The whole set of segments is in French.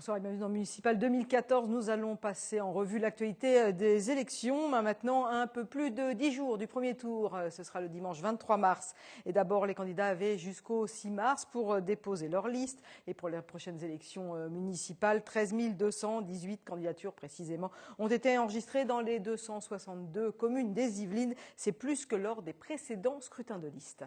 Bonsoir et bienvenue dans Municipal 2014. Nous allons passer en revue l'actualité des élections. Maintenant, un peu plus de 10 jours du premier tour. Ce sera le dimanche 23 mars. Et d'abord, les candidats avaient jusqu'au 6 mars pour déposer leur liste. Et pour les prochaines élections municipales, 13 218 candidatures précisément ont été enregistrées dans les 262 communes des Yvelines. C'est plus que lors des précédents scrutins de liste.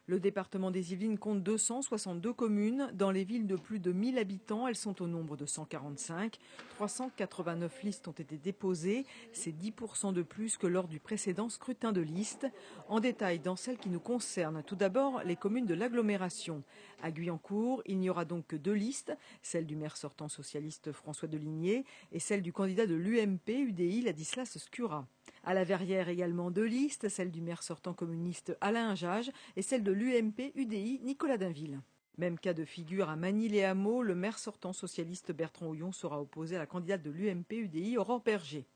Le département des Yvelines compte 262 communes. Dans les villes de plus de 1000 habitants, elles sont au nombre de 145. 389 listes ont été déposées. C'est 10% de plus que lors du précédent scrutin de liste. En détail, dans celles qui nous concernent, tout d'abord les communes de l'agglomération. À Guyancourt, il n'y aura donc que 2 listes, celle du maire sortant socialiste François Deligné et celle du candidat de l'UMP-UDI Ladislas Skura. À la Verrière également 2 listes, celle du maire sortant communiste Alain Jage et celle de l'UMP-UDI Nicolas Dainville. Même cas de figure à Magny-les-Hameaux, le maire sortant socialiste Bertrand Houillon sera opposé à la candidate de l'UMP-UDI Aurore Berger.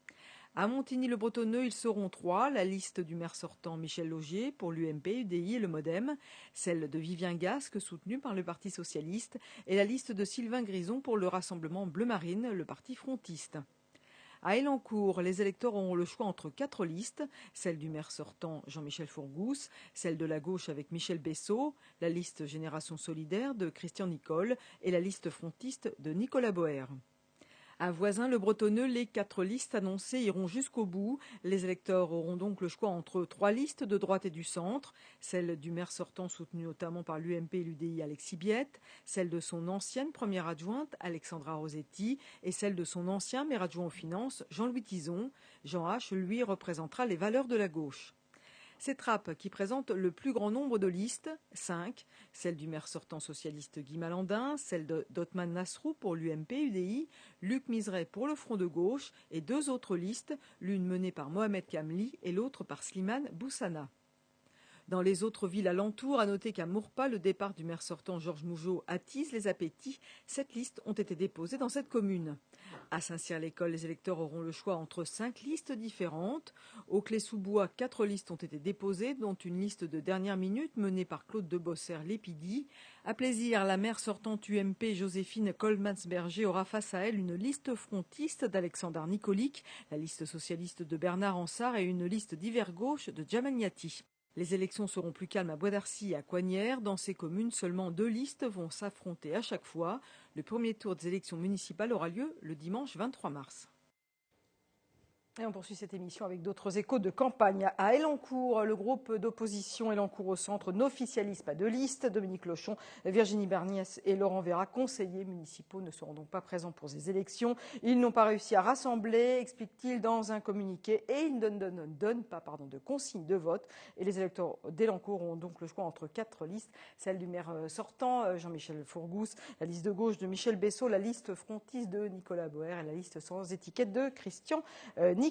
À Montigny-le-Bretonneux, ils seront 3, la liste du maire sortant Michel Laugier pour l'UMP-UDI et le MoDem, celle de Vivien Gasque soutenue par le Parti socialiste et la liste de Sylvain Grison pour le Rassemblement Bleu Marine, le parti frontiste. À Elancourt, les électeurs auront le choix entre 4 listes, celle du maire sortant Jean-Michel Fourgousse, celle de la gauche avec Michel Bessot, la liste Génération Solidaire de Christian Nicole et la liste frontiste de Nicolas Boer. À Voisins-le-Bretonneux, les 4 listes annoncées iront jusqu'au bout. Les électeurs auront donc le choix entre 3 listes de droite et du centre, celle du maire sortant soutenu notamment par l'UMP et l'UDI Alexis Biette, celle de son ancienne première adjointe Alexandra Rosetti et celle de son ancien maire adjoint aux finances Jean-Louis Tison. Jean H, lui, représentera les valeurs de la gauche. C'est Trappes qui présente le plus grand nombre de listes, 5, celle du maire sortant socialiste Guy Malandin, celle d'Othman Nasrou pour l'UMP-UDI, Luc Miseret pour le Front de gauche et 2 autres listes, l'une menée par Mohamed Kamli et l'autre par Slimane Boussana. Dans les autres villes alentours, à noter qu'à Maurepas, le départ du maire sortant Georges Mougeot attise les appétits. 7 listes ont été déposées dans cette commune. À Saint-Cyr-l'École, les électeurs auront le choix entre 5 listes différentes. Au Clé-sous-Bois, 4 listes ont été déposées, dont une liste de dernière minute menée par Claude Debosser-Lépidi. À Plaisir, la maire sortante UMP Joséphine Colmans-Berger aura face à elle une liste frontiste d'Alexandre Nicolic, la liste socialiste de Bernard Ansart et une liste d'hiver gauche de Djamal Niati. Les élections seront plus calmes à Bois d'Arcy et à Coignères. Dans ces communes, seulement 2 listes vont s'affronter à chaque fois. Le premier tour des élections municipales aura lieu le dimanche 23 mars. Et on poursuit cette émission avec d'autres échos de campagne. À Elancourt, le groupe d'opposition Elancourt au centre n'officialise pas de liste. Dominique Lochon, Virginie Berniès et Laurent Vera, conseillers municipaux, ne seront donc pas présents pour ces élections. Ils n'ont pas réussi à rassembler, explique-t-il dans un communiqué, et ils ne donnent pas de consigne de vote. Et les électeurs d'Elancourt ont donc le choix entre 4 listes, celle du maire sortant, Jean-Michel Fourgousse, la liste de gauche de Michel Bessot, la liste frontiste de Nicolas Boer et la liste sans étiquette de Christian Nicole.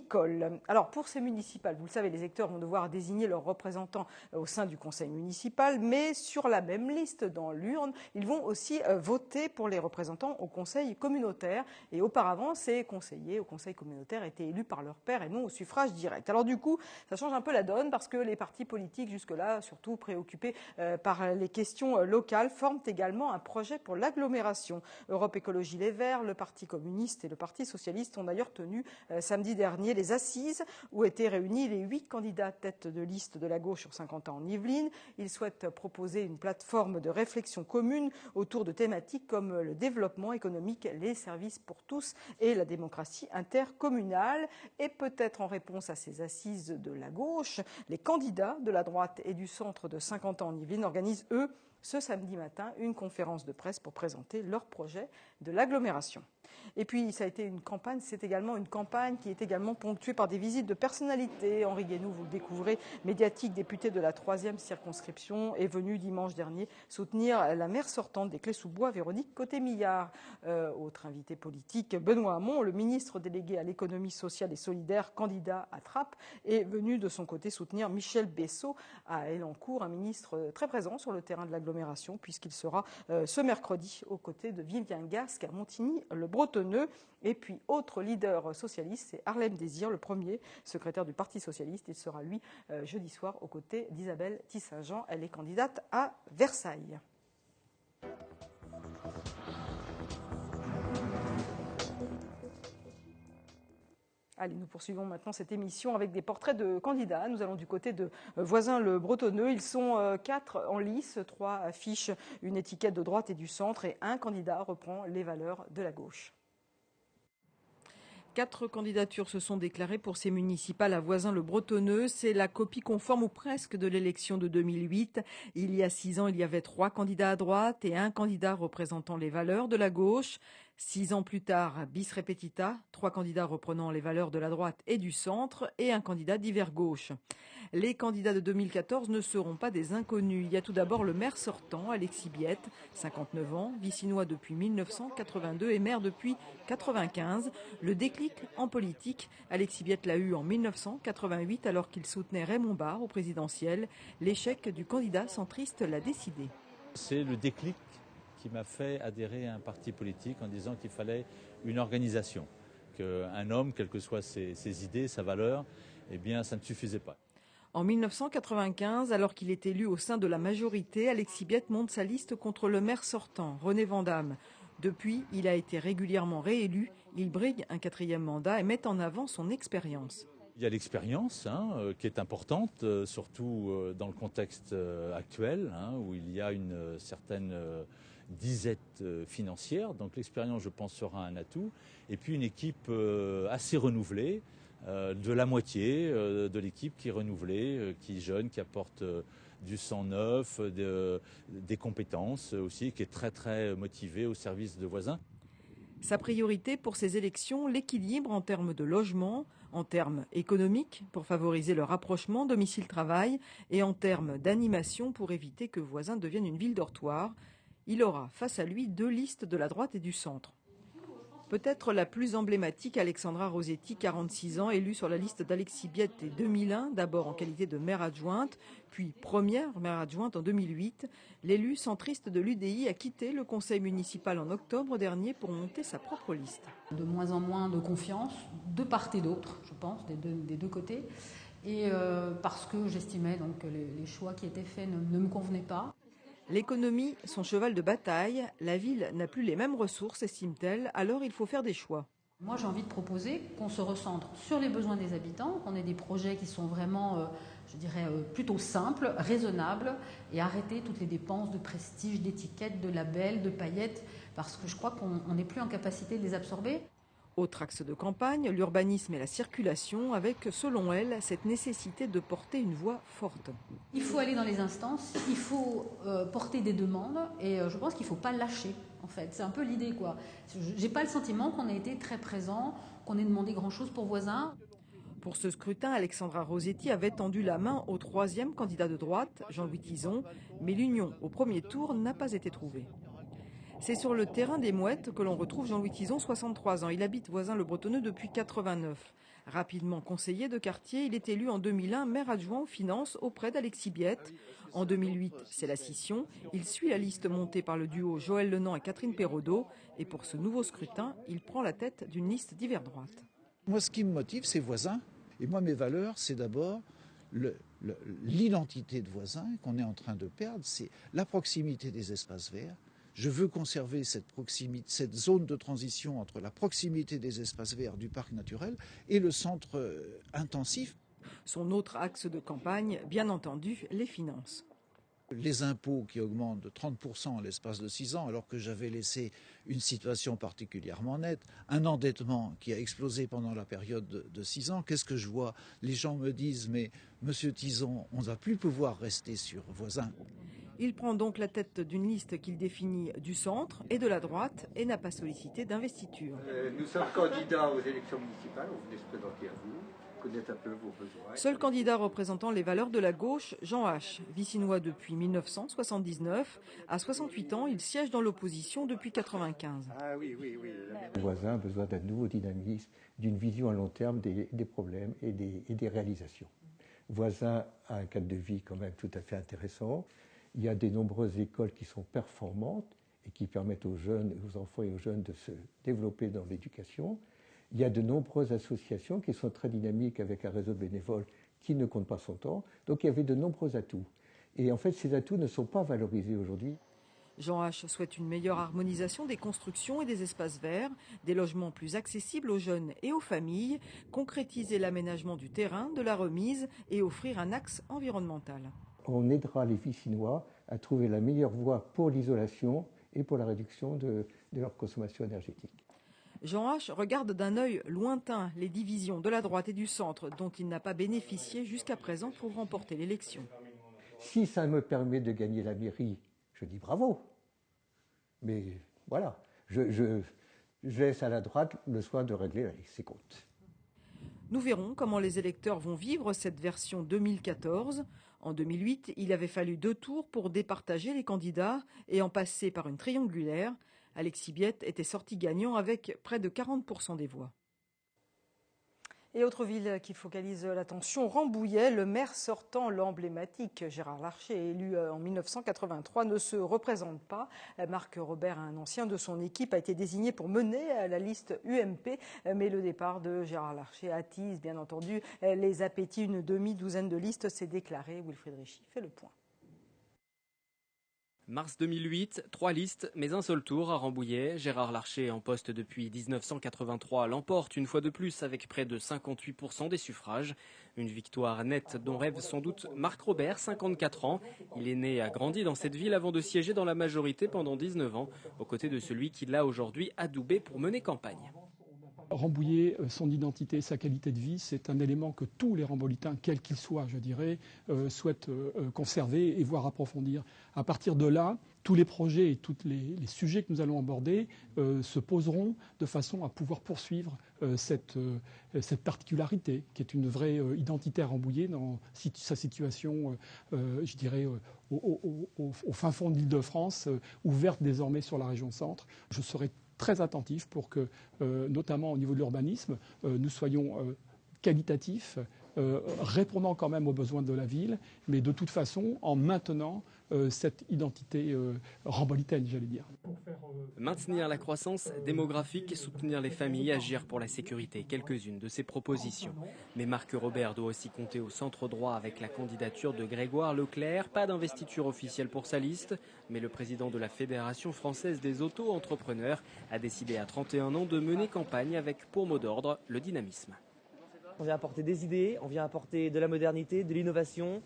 Alors pour ces municipales, vous le savez, les électeurs vont devoir désigner leurs représentants au sein du conseil municipal, mais sur la même liste dans l'urne, ils vont aussi voter pour les représentants au conseil communautaire. Et auparavant, ces conseillers au conseil communautaire étaient élus par leur pairs et non au suffrage direct. Alors du coup, ça change un peu la donne parce que les partis politiques jusque-là, surtout préoccupés par les questions locales, forment également un projet pour l'agglomération. Europe Écologie Les Verts, le Parti communiste et le Parti socialiste ont d'ailleurs tenu samedi dernier les assises où étaient réunis les 8 candidats tête de liste de la gauche sur 50 ans en Yvelines. Ils souhaitent proposer une plateforme de réflexion commune autour de thématiques comme le développement économique, les services pour tous et la démocratie intercommunale. Et peut-être en réponse à ces assises de la gauche, les candidats de la droite et du centre de 50 ans en Yvelines organisent, eux, ce samedi matin, une conférence de presse pour présenter leur projet de l'agglomération. Et puis, ça a été une campagne, c'est également une campagne qui est également ponctuée par des visites de personnalités. Henri Guénoux, vous le découvrez, médiatique, député de la 3e circonscription, est venu dimanche dernier soutenir la maire sortante des Clés-sous-Bois, Véronique Côté-Millard. Autre invité politique, Benoît Hamon, le ministre délégué à l'économie sociale et solidaire, candidat à Trappes, est venu de son côté soutenir Michel Bessot à Elancourt, un ministre très présent sur le terrain de l'agglomération, puisqu'il sera ce mercredi aux côtés de Vivien Gasque à Montigny-le-Bretonneux. Et puis, autre leader socialiste, c'est Harlem Désir, le premier secrétaire du Parti socialiste. Il sera, lui, jeudi soir aux côtés d'Isabelle Tissaint-Jean. Elle est candidate à Versailles. Allez, nous poursuivons maintenant cette émission avec des portraits de candidats. Nous allons du côté de Voisins-le-Bretonneux. Ils sont 4 en lice, 3 affichent une étiquette de droite et du centre et un candidat reprend les valeurs de la gauche. 4 candidatures se sont déclarées pour ces municipales à Voisins-le-Bretonneux. C'est la copie conforme ou presque de l'élection de 2008. Il y a 6 ans, il y avait 3 candidats à droite et un candidat représentant les valeurs de la gauche. 6 ans plus tard, bis repetita, 3 candidats reprenant les valeurs de la droite et du centre et un candidat d'hiver gauche. Les candidats de 2014 ne seront pas des inconnus. Il y a tout d'abord le maire sortant, Alexis Biette, 59 ans, vicinois depuis 1982 et maire depuis 1995. Le déclic en politique, Alexis Biette l'a eu en 1988 alors qu'il soutenait Raymond Barre au présidentiel. L'échec du candidat centriste l'a décidé. C'est le déclic qui m'a fait adhérer à un parti politique en disant qu'il fallait une organisation, qu'un homme, quelles que soient ses idées, sa valeur, eh bien ça ne suffisait pas. En 1995, alors qu'il est élu au sein de la majorité, Alexis Biette monte sa liste contre le maire sortant, René Vandamme. Depuis, il a été régulièrement réélu. Il brigue un 4e mandat et met en avant son expérience. Il y a l'expérience qui est importante, surtout dans le contexte actuel, où il y a une certaine disette financière. Donc l'expérience, je pense, sera un atout. Et puis une équipe assez renouvelée, de la moitié de l'équipe qui est renouvelée, qui est jeune, qui apporte du sang neuf, des compétences aussi, qui est très très motivée au service de Voisins. Sa priorité pour ces élections, l'équilibre en termes de logement, en termes économiques pour favoriser le rapprochement domicile-travail et en termes d'animation pour éviter que Voisins devienne une ville dortoir. Il aura face à lui 2 listes de la droite et du centre. Peut-être la plus emblématique, Alexandra Rosetti, 46 ans, élue sur la liste d'Alexis Biette dès 2001, d'abord en qualité de maire adjointe, puis première maire adjointe en 2008. L'élu centriste de l'UDI a quitté le conseil municipal en octobre dernier pour monter sa propre liste. De moins en moins de confiance, de part et d'autre, je pense, des deux côtés. Et parce que j'estimais donc que les choix qui étaient faits ne me convenaient pas. L'économie, son cheval de bataille, la ville n'a plus les mêmes ressources, estime-t-elle, alors il faut faire des choix. Moi, j'ai envie de proposer qu'on se recentre sur les besoins des habitants, qu'on ait des projets qui sont vraiment, je dirais, plutôt simples, raisonnables, et arrêter toutes les dépenses de prestige, d'étiquettes, de labels, de paillettes, parce que je crois qu'on n'est plus en capacité de les absorber. Autre axe de campagne, l'urbanisme et la circulation, avec, selon elle, cette nécessité de porter une voix forte. Il faut aller dans les instances, il faut porter des demandes, et je pense qu'il ne faut pas lâcher, en fait. C'est un peu l'idée, quoi. J'ai pas le sentiment qu'on ait été très présent, qu'on ait demandé grand-chose pour Voisins. Pour ce scrutin, Alexandra Rosetti avait tendu la main au 3e candidat de droite, Jean-Louis Tizon, mais l'union au premier tour n'a pas été trouvée. C'est sur le terrain des Mouettes que l'on retrouve Jean-Louis Tizon, 63 ans. Il habite Voisins-le-Bretonneux depuis 89. Rapidement conseiller de quartier, il est élu en 2001 maire adjoint aux finances auprès d'Alexis Biette. En 2008, c'est la scission. Il suit la liste montée par le duo Joël Lenant et Catherine Perraudot. Et pour ce nouveau scrutin, il prend la tête d'une liste d'hiver droite. Moi, ce qui me motive, c'est Voisins. Et moi, mes valeurs, c'est d'abord l'identité de Voisins qu'on est en train de perdre. C'est la proximité des espaces verts. Je veux conserver cette zone de transition entre la proximité des espaces verts du parc naturel et le centre intensif. Son autre axe de campagne, bien entendu, les finances. Les impôts qui augmentent de 30% en l'espace de 6 ans, alors que j'avais laissé une situation particulièrement nette, un endettement qui a explosé pendant la période de 6 ans. Qu'est-ce que je vois? Les gens me disent, mais Monsieur Tizon, on ne va plus pouvoir rester sur Voisins. Il prend donc la tête d'une liste qu'il définit du centre et de la droite et n'a pas sollicité d'investiture. Nous sommes candidats aux élections municipales, on venait se présenter à vous, connaître un peu vos besoins. Seul candidat représentant les valeurs de la gauche, Jean H., vicinois depuis 1979. À 68 ans, il siège dans l'opposition depuis 1995. Ah oui. Les Voisins ont besoin d'un nouveau dynamisme, d'une vision à long terme des problèmes et des réalisations. Voisins a un cadre de vie quand même tout à fait intéressant. Il y a de nombreuses écoles qui sont performantes et qui permettent aux jeunes, aux enfants et aux jeunes de se développer dans l'éducation. Il y a de nombreuses associations qui sont très dynamiques avec un réseau bénévole qui ne compte pas son temps. Donc il y avait de nombreux atouts. Et en fait, ces atouts ne sont pas valorisés aujourd'hui. Jean H souhaite une meilleure harmonisation des constructions et des espaces verts, des logements plus accessibles aux jeunes et aux familles, concrétiser l'aménagement du terrain, de la remise et offrir un axe environnemental. On aidera les Vicinois à trouver la meilleure voie pour l'isolation et pour la réduction de leur consommation énergétique. Jean H regarde d'un œil lointain les divisions de la droite et du centre dont il n'a pas bénéficié jusqu'à présent pour remporter l'élection. Si ça me permet de gagner la mairie, je dis bravo. Mais voilà, je laisse à la droite le soin de régler ses comptes. Nous verrons comment les électeurs vont vivre cette version 2014. En 2008, il avait fallu 2 tours pour départager les candidats et en passer par une triangulaire. Alexis Biette était sorti gagnant avec près de 40% des voix. Et autre ville qui focalise l'attention, Rambouillet, le maire sortant, l'emblématique Gérard Larcher, élu en 1983, ne se représente pas. Marc Robert, un ancien de son équipe, a été désigné pour mener la liste UMP, mais le départ de Gérard Larcher attise bien entendu les appétits. Une demi-douzaine de listes s'est déclarée. Wilfried Richy fait le point. Mars 2008, 3 listes, mais un seul tour à Rambouillet. Gérard Larcher, en poste depuis 1983, l'emporte une fois de plus avec près de 58% des suffrages. Une victoire nette dont rêve sans doute Marc Robert, 54 ans. Il est né et a grandi dans cette ville avant de siéger dans la majorité pendant 19 ans, aux côtés de celui qui l'a aujourd'hui adoubé pour mener campagne. Rambouillet, son identité, sa qualité de vie, c'est un élément que tous les Rambolitains, quels qu'ils soient, je dirais, souhaitent conserver et voire approfondir. À partir de là, tous les projets et tous les sujets que nous allons aborder se poseront de façon à pouvoir poursuivre cette particularité, qui est une vraie identité à Rambouillet dans sa situation, je dirais, au fin fond de l'Île-de-France, ouverte désormais sur la région centre. Je serai très attentif pour que, notamment au niveau de l'urbanisme, nous soyons qualitatifs, répondant quand même aux besoins de la ville, mais de toute façon en maintenant cette identité rambolitaine, j'allais dire. Maintenir la croissance démographique, soutenir les familles, agir pour la sécurité, quelques-unes de ses propositions. Mais Marc Robert doit aussi compter au centre droit avec la candidature de Grégoire Leclerc. Pas d'investiture officielle pour sa liste, mais le président de la Fédération française des auto-entrepreneurs a décidé à 31 ans de mener campagne avec pour mot d'ordre le dynamisme. On vient apporter des idées, on vient apporter de la modernité, de l'innovation.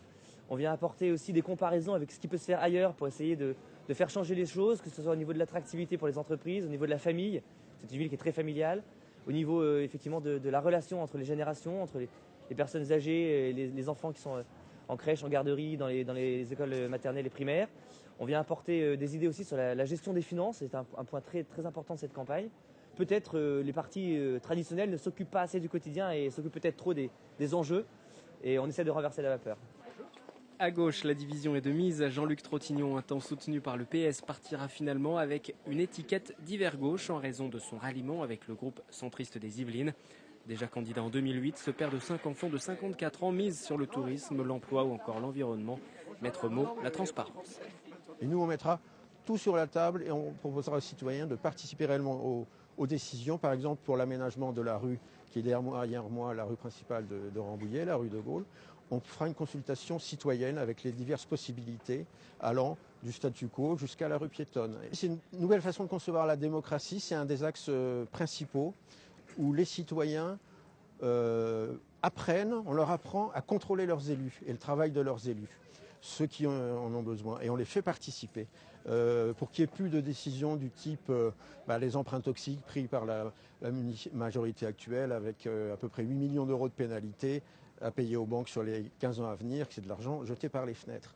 On vient apporter aussi des comparaisons avec ce qui peut se faire ailleurs pour essayer de faire changer les choses, que ce soit au niveau de l'attractivité pour les entreprises, au niveau de la famille. C'est une ville qui est très familiale. Au niveau effectivement de la relation entre les générations, entre les personnes âgées, et les enfants qui sont en crèche, en garderie, dans les écoles maternelles et primaires. On vient apporter des idées aussi sur la gestion des finances. C'est un point très, très important de cette campagne. Peut-être les partis traditionnels ne s'occupent pas assez du quotidien et s'occupent peut-être trop des enjeux. Et on essaie de renverser la vapeur. À gauche, la division est de mise. Jean-Luc Trottignon, un temps soutenu par le PS, partira finalement avec une étiquette d'hiver gauche en raison de son ralliement avec le groupe centriste des Yvelines. Déjà candidat en 2008, ce père de 5 enfants de 54 ans mise sur le tourisme, l'emploi ou encore l'environnement. Maître mot, la transparence. Et nous, on mettra tout sur la table et on proposera aux citoyens de participer réellement aux décisions, par exemple pour l'aménagement de la rue qui est derrière moi, la rue principale de Rambouillet, la rue de Gaulle. On fera une consultation citoyenne avec les diverses possibilités allant du statu quo jusqu'à la rue piétonne. C'est une nouvelle façon de concevoir la démocratie, c'est un des axes principaux où les citoyens apprennent, on leur apprend à contrôler leurs élus et le travail de leurs élus, ceux qui en ont besoin, et on les fait participer. Pour qu'il n'y ait plus de décisions du type les emprunts toxiques pris par la majorité actuelle avec à peu près 8 millions d'euros de pénalités à payer aux banques sur les 15 ans à venir, que c'est de l'argent jeté par les fenêtres.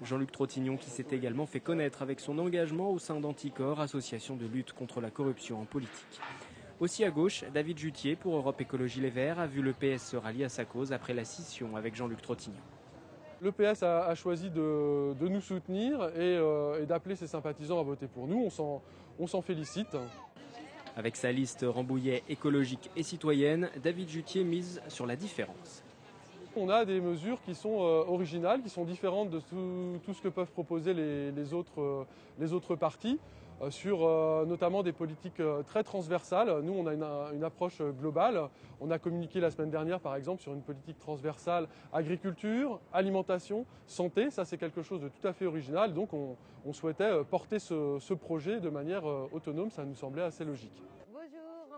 Jean-Luc Trottignon qui s'est également fait connaître avec son engagement au sein d'Anticor, association de lutte contre la corruption en politique. Aussi à gauche, David Jutier pour Europe Écologie Les Verts a vu le PS se rallier à sa cause après la scission avec Jean-Luc Trottignon. Le PS a choisi de nous soutenir et d'appeler ses sympathisants à voter pour nous. On s'en félicite. Avec sa liste Rambouillet écologique et citoyenne, David Jutier mise sur la différence. On a des mesures qui sont originales, qui sont différentes de tout ce que peuvent proposer les autres partis. sur notamment des politiques très transversales. Nous, on a une approche globale. On a communiqué la semaine dernière, par exemple, sur une politique transversale agriculture, alimentation, santé. Ça, c'est quelque chose de tout à fait original. Donc, on souhaitait porter ce projet de manière autonome. Ça nous semblait assez logique.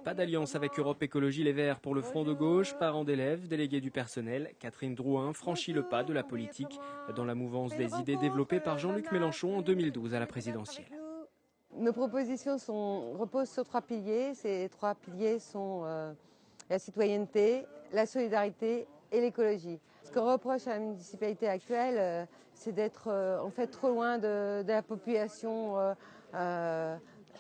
Pas d'alliance avec Europe Écologie Les Verts pour le Front de gauche. Parents d'élèves, délégués du personnel, Catherine Drouin franchit le pas de la politique dans la mouvance des idées développées par Jean-Luc Mélenchon en 2012 à la présidentielle. Nos propositions reposent sur 3 piliers. Ces 3 piliers sont la citoyenneté, la solidarité et l'écologie. Ce qu'on reproche à la municipalité actuelle, c'est d'être en fait trop loin de la population,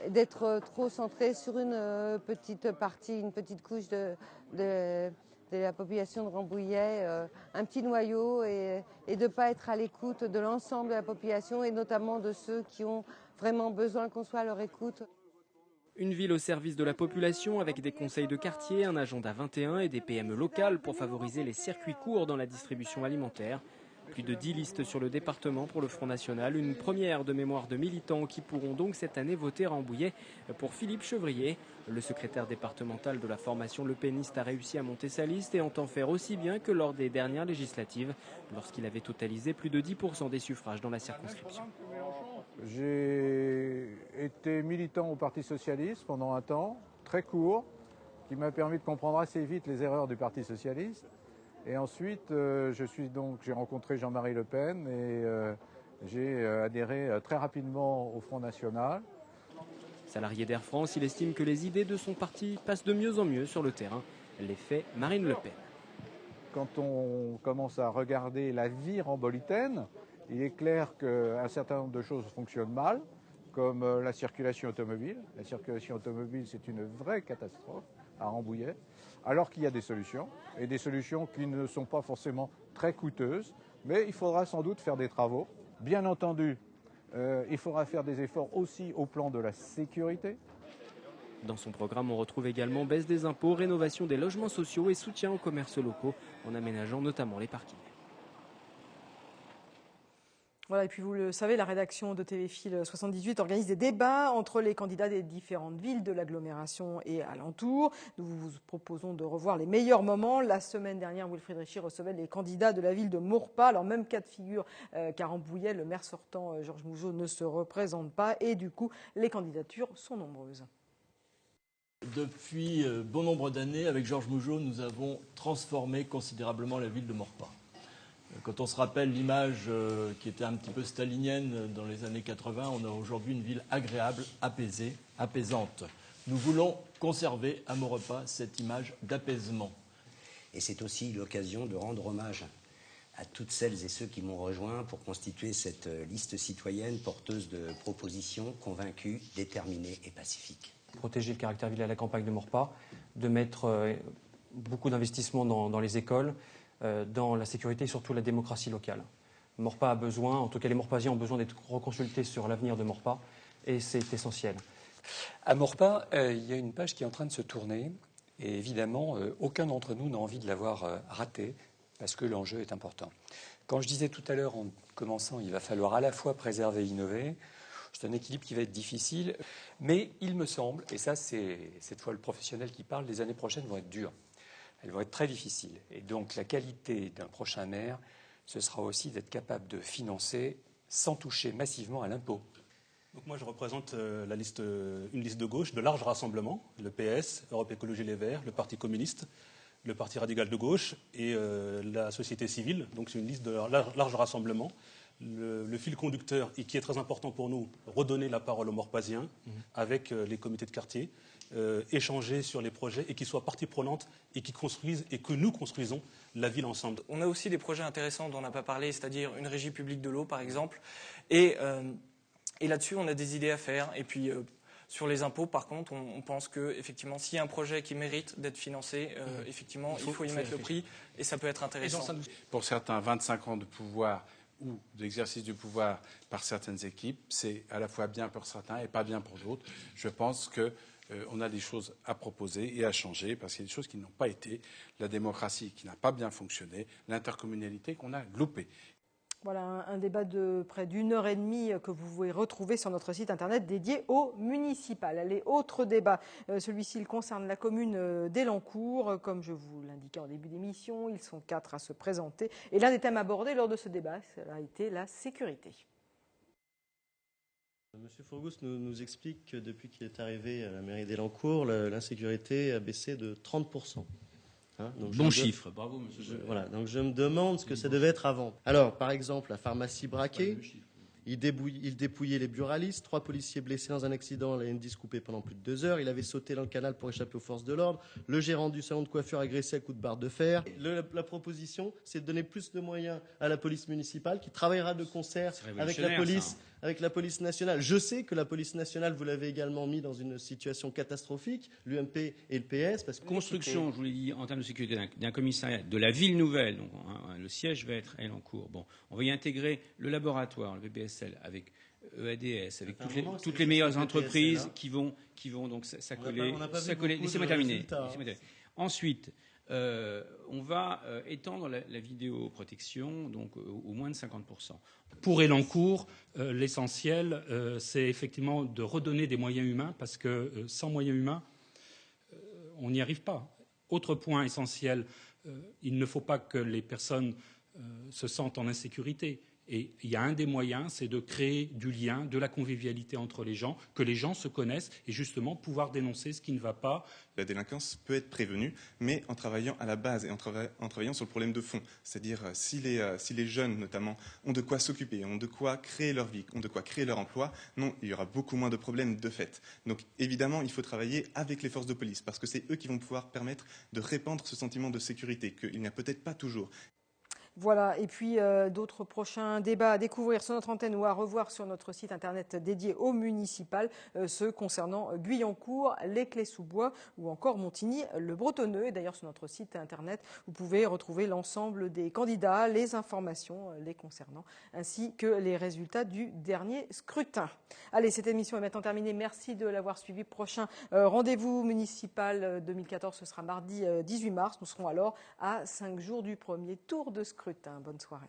d'être trop centré sur une petite partie, une petite couche de la population de Rambouillet, un petit noyau, et de ne pas être à l'écoute de l'ensemble de la population et notamment de ceux qui ont vraiment besoin qu'on soit à leur écoute. Une ville au service de la population avec des conseils de quartier, un agenda 21 et des PME locales pour favoriser les circuits courts dans la distribution alimentaire. Plus de 10 listes sur le département pour le Front National, une première de mémoire de militants qui pourront donc cette année voter Rambouillet pour Philippe Chevrier. Le secrétaire départemental de la formation lepéniste a réussi à monter sa liste et entend faire aussi bien que lors des dernières législatives, lorsqu'il avait totalisé plus de 10% des suffrages dans la circonscription. J'ai été militant au Parti Socialiste pendant un temps, très court, qui m'a permis de comprendre assez vite les erreurs du Parti Socialiste. Et ensuite, j'ai rencontré Jean-Marie Le Pen et j'ai adhéré très rapidement au Front National. Salarié d'Air France, il estime que les idées de son parti passent de mieux en mieux sur le terrain. L'effet Marine Le Pen. Quand on commence à regarder la vie rambolitaine, il est clair qu'un certain nombre de choses fonctionnent mal, comme la circulation automobile. La circulation automobile, c'est une vraie catastrophe à Rambouillet, alors qu'il y a des solutions, et des solutions qui ne sont pas forcément très coûteuses, mais il faudra sans doute faire des travaux. Bien entendu, il faudra faire des efforts aussi au plan de la sécurité. Dans son programme, on retrouve également baisse des impôts, rénovation des logements sociaux et soutien aux commerces locaux, en aménageant notamment les parkings. Voilà, et puis vous le savez, la rédaction de TV-Fil 78 organise des débats entre les candidats des différentes villes de l'agglomération et alentours. Nous vous proposons de revoir les meilleurs moments. La semaine dernière, Wilfried Richy recevait les candidats de la ville de Maurepas. Alors même cas de figure qu'à Rambouillet, le maire sortant Georges Mougeot ne se représente pas et du coup, les candidatures sont nombreuses. Depuis bon nombre d'années, avec Georges Mougeot, nous avons transformé considérablement la ville de Maurepas. Quand on se rappelle l'image qui était un petit peu stalinienne dans les années 80, on a aujourd'hui une ville agréable, apaisée, apaisante. Nous voulons conserver à Maurepas cette image d'apaisement. Et c'est aussi l'occasion de rendre hommage à toutes celles et ceux qui m'ont rejoint pour constituer cette liste citoyenne porteuse de propositions convaincues, déterminées et pacifiques. Protéger le caractère ville à la campagne de Maurepas, de mettre beaucoup d'investissements dans les écoles, dans la sécurité et surtout la démocratie locale. Maurepas a besoin, en tout cas les Maurepasiens ont besoin d'être reconsultés sur l'avenir de Maurepas et c'est essentiel. À Maurepas, il y a une page qui est en train de se tourner et évidemment, aucun d'entre nous n'a envie de l'avoir ratée parce que l'enjeu est important. Quand je disais tout à l'heure en commençant, il va falloir à la fois préserver et innover, c'est un équilibre qui va être difficile, mais il me semble, et ça c'est cette fois le professionnel qui parle, les années prochaines vont être dures. Elles vont être très difficiles. Et donc la qualité d'un prochain maire, ce sera aussi d'être capable de financer sans toucher massivement à l'impôt. Donc moi je représente une liste de gauche, de large rassemblement, le PS, Europe Écologie Les Verts, le Parti communiste, le Parti radical de gauche et la société civile. Donc c'est une liste de large rassemblement. Le fil conducteur, et qui est très important pour nous, redonner la parole aux Maurepasiens avec les comités de quartier, échanger sur les projets et qu'ils soient partie prenante et qu'ils construisent et que nous construisons la ville ensemble. On a aussi des projets intéressants dont on n'a pas parlé, c'est-à-dire une régie publique de l'eau par exemple. Et là-dessus, on a des idées à faire. Et puis sur les impôts, par contre, on pense qu'effectivement, s'il y a un projet qui mérite d'être financé, effectivement, il faut y mettre le prix et ça peut être intéressant. Pour certains, 25 ans de pouvoir ou d'exercice du pouvoir par certaines équipes, c'est à la fois bien pour certains et pas bien pour d'autres. Je pense qu'on a des choses à proposer et à changer parce qu'il y a des choses qui n'ont pas été, la démocratie qui n'a pas bien fonctionné, l'intercommunalité qu'on a loupée. Voilà un débat de près d'1h30 que vous pouvez retrouver sur notre site internet dédié au municipal. Allez, autre débat. Celui-ci il concerne la commune d'Elancourt. Comme je vous l'indiquais en début d'émission, ils sont 4 à se présenter. Et l'un des thèmes abordés lors de ce débat, ça a été la sécurité. Monsieur Fourgous nous explique que depuis qu'il est arrivé à la mairie d'Elancourt, l'insécurité a baissé de 30%. Donc bon chiffre, bravo monsieur. Voilà, donc je me demande ce que ça devait être avant. Alors, par exemple, la pharmacie braquée, il dépouillait les buralistes, 3 policiers blessés dans un accident, la N10 coupée pendant plus de 2 heures, il avait sauté dans le canal pour échapper aux forces de l'ordre, le gérant du salon de coiffure agressé à coups de barre de fer. La proposition, c'est de donner plus de moyens à la police municipale qui travaillera de concert avec la police nationale. Je sais que la police nationale, vous l'avez également mis dans une situation catastrophique, l'UMP et le PS. Parce que construction, je vous l'ai dit, en termes de sécurité d'un commissariat de la ville nouvelle, donc le siège va être à Elancourt. Bon, on va y intégrer le laboratoire, le BBSL, avec EADS, avec toutes les meilleures entreprises qui vont donc s'accoler. Laissez-moi terminer. Ensuite, on va étendre la vidéoprotection donc au moins de 50%. Pour Elancourt, l'essentiel, c'est effectivement de redonner des moyens humains, parce que sans moyens humains, on n'y arrive pas. Autre point essentiel, il ne faut pas que les personnes se sentent en insécurité. Et il y a un des moyens, c'est de créer du lien, de la convivialité entre les gens, que les gens se connaissent et justement pouvoir dénoncer ce qui ne va pas. La délinquance peut être prévenue, mais en travaillant à la base et en travaillant sur le problème de fond. C'est-à-dire si les jeunes, notamment, ont de quoi s'occuper, ont de quoi créer leur vie, ont de quoi créer leur emploi, non, il y aura beaucoup moins de problèmes de fait. Donc évidemment, il faut travailler avec les forces de police, parce que c'est eux qui vont pouvoir permettre de répandre ce sentiment de sécurité, qu'il n'y a peut-être pas toujours. Voilà, et puis d'autres prochains débats à découvrir sur notre antenne ou à revoir sur notre site internet dédié au municipal, ceux concernant Guyancourt, les Clés-sous-Bois ou encore Montigny-le-Bretonneux. Et d'ailleurs sur notre site internet, vous pouvez retrouver l'ensemble des candidats, les informations les concernant, ainsi que les résultats du dernier scrutin. Allez, cette émission est maintenant terminée. Merci de l'avoir suivi. Prochain rendez-vous municipal 2014, ce sera mardi 18 mars. Nous serons alors à 5 jours du premier tour de scrutin. Bonne soirée.